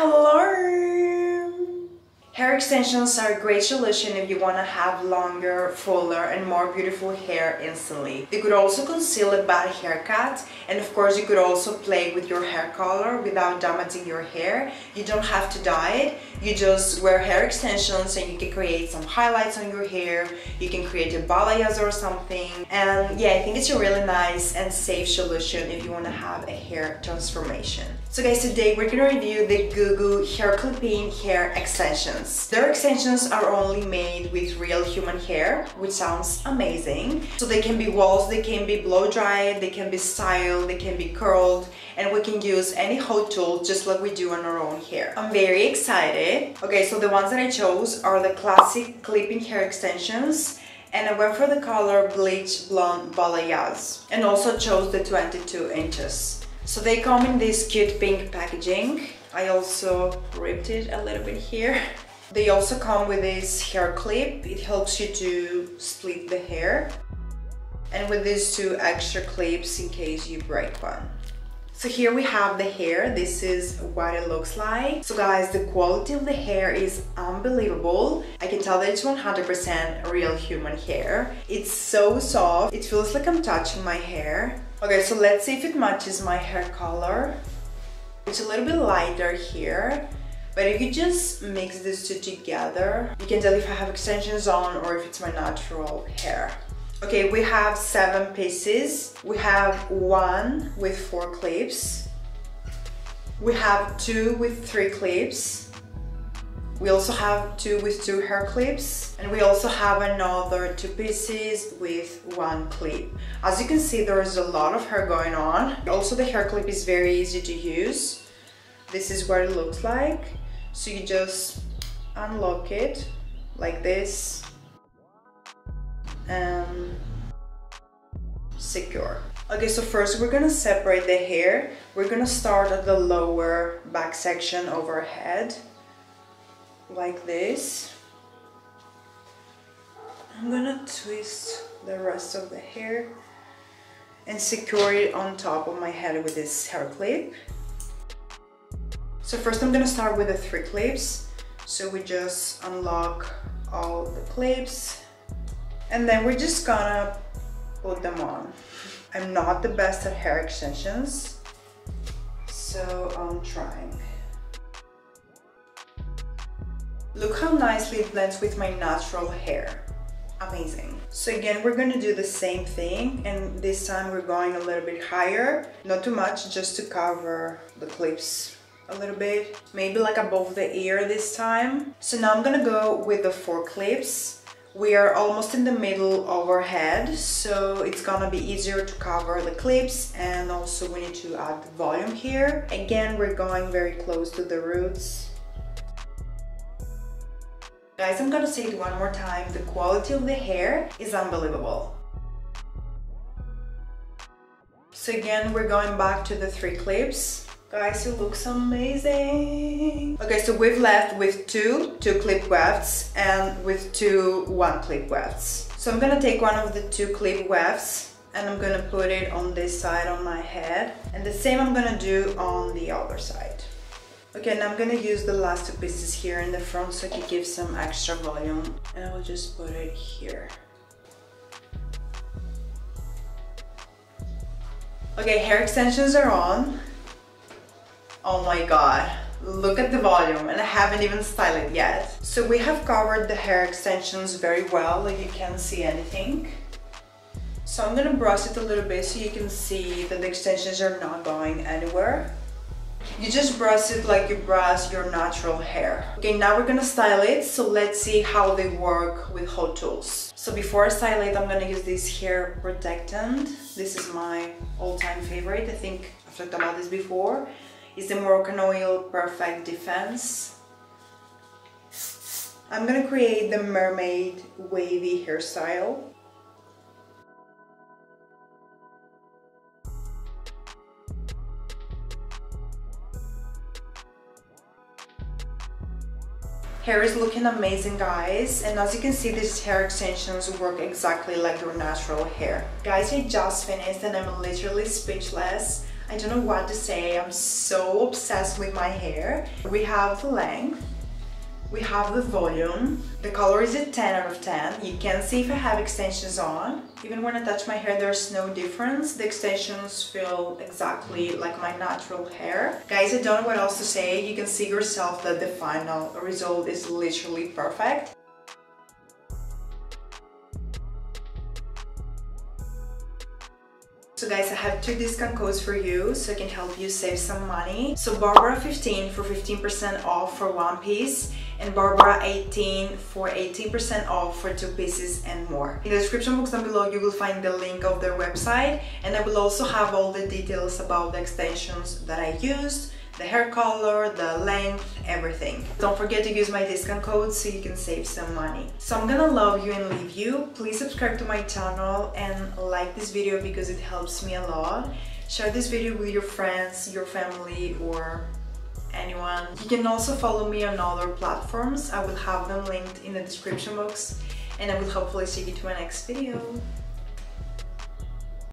Hello! Hair extensions are a great solution if you want to have longer, fuller and more beautiful hair instantly. You could also conceal a bad haircut, and of course you could also play with your hair color without damaging your hair. You don't have to dye it, you just wear hair extensions and you can create some highlights on your hair, you can create a balayage or something. And yeah, I think it's a really nice and safe solution if you want to have a hair transformation. So guys, today we're gonna review the GOOGOO hair clipping hair extensions. Their extensions are only made with real human hair, which sounds amazing. So they can be walls, they can be blow dried, they can be styled, they can be curled, and we can use any hot tool just like we do on our own hair. I'm very excited. Okay, so the ones that I chose are the classic clipping hair extensions, and I went for the color Bleach Blonde Balayage and also chose the 22 inches. So they come in this cute pink packaging. I also ripped it a little bit here. They also come with this hair clip. It helps you to split the hair. And with these two extra clips in case you break one. So here we have the hair. This is what it looks like. So guys, the quality of the hair is unbelievable. I can tell that it's 100% real human hair. It's so soft. It feels like I'm touching my hair. Okay, so let's see if it matches my hair color. It's a little bit lighter here, but if you just mix these two together, you can tell if I have extensions on or if it's my natural hair. Okay, we have 7 pieces. We have 1 with 4 clips. We have 2 with 3 clips. We also have 2 with 2 hair clips, and we also have another 2 pieces with 1 clip. As you can see, there is a lot of hair going on. Also, the hair clip is very easy to use. This is what it looks like. So you just unlock it like this and secure. Okay, so first we're gonna separate the hair. We're gonna start at the lower back section of our head, like this. I'm gonna twist the rest of the hair and secure it on top of my head with this hair clip. So first I'm gonna start with the 3 clips. So we just unlock all the clips and then we're just gonna put them on. I'm not the best at hair extensions, so I'm trying. Look how nicely it blends with my natural hair. Amazing. So again, we're gonna do the same thing, and this time we're going a little bit higher. Not too much, just to cover the clips a little bit. Maybe like above the ear this time. So now I'm gonna go with the 4 clips. We are almost in the middle of our head, so it's gonna be easier to cover the clips, and also we need to add the volume here. Again, we're going very close to the roots. Guys, I'm gonna say it one more time, the quality of the hair is unbelievable. So again, we're going back to the 3 clips. Guys, it looks amazing. Okay, so we've left with 2 clip wefts and with 2 1 clip wefts. So I'm gonna take one of the 2 clip wefts and I'm gonna put it on this side on my head, and the same I'm gonna do on the other side. Okay, now I'm gonna use the last 2 pieces here in the front so I can give some extra volume, and I will just put it here. Okay, hair extensions are on. Oh my god, look at the volume, and I haven't even styled it yet. So we have covered the hair extensions very well, like you can't see anything. So I'm gonna brush it a little bit so you can see that the extensions are not going anywhere. You just brush it like you brush your natural hair. Okay, now we're gonna style it, so let's see how they work with hot tools. So before I style it, I'm gonna use this hair protectant. This is my all-time favorite. I think I've talked about this before. It's the Moroccan Oil Perfect Defense. I'm gonna create the mermaid wavy hairstyle. Hair is looking amazing, guys, and as you can see, these hair extensions work exactly like your natural hair. Guys, I just finished and I'm literally speechless. I don't know what to say. I'm so obsessed with my hair. We have the length, we have the volume. The color is a 10 out of 10. You can see if I have extensions on. Even when I touch my hair, there's no difference. The extensions feel exactly like my natural hair. Guys, I don't know what else to say. You can see yourself that the final result is literally perfect. So guys, I have 2 discount codes for you so I can help you save some money. So Barbara 15 for 15% off for 1 piece and Barbara 18 for 18% off for 2 pieces and more. In the description box down below you will find the link of their website, and I will also have all the details about the extensions that I used, the hair color, the length, everything. Don't forget to use my discount code so you can save some money. So I'm gonna love you and leave you. Please subscribe to my channel and like this video because it helps me a lot. Share this video with your friends, your family, or anyone. You can also follow me on other platforms. I will have them linked in the description box, and I will hopefully see you to my next video.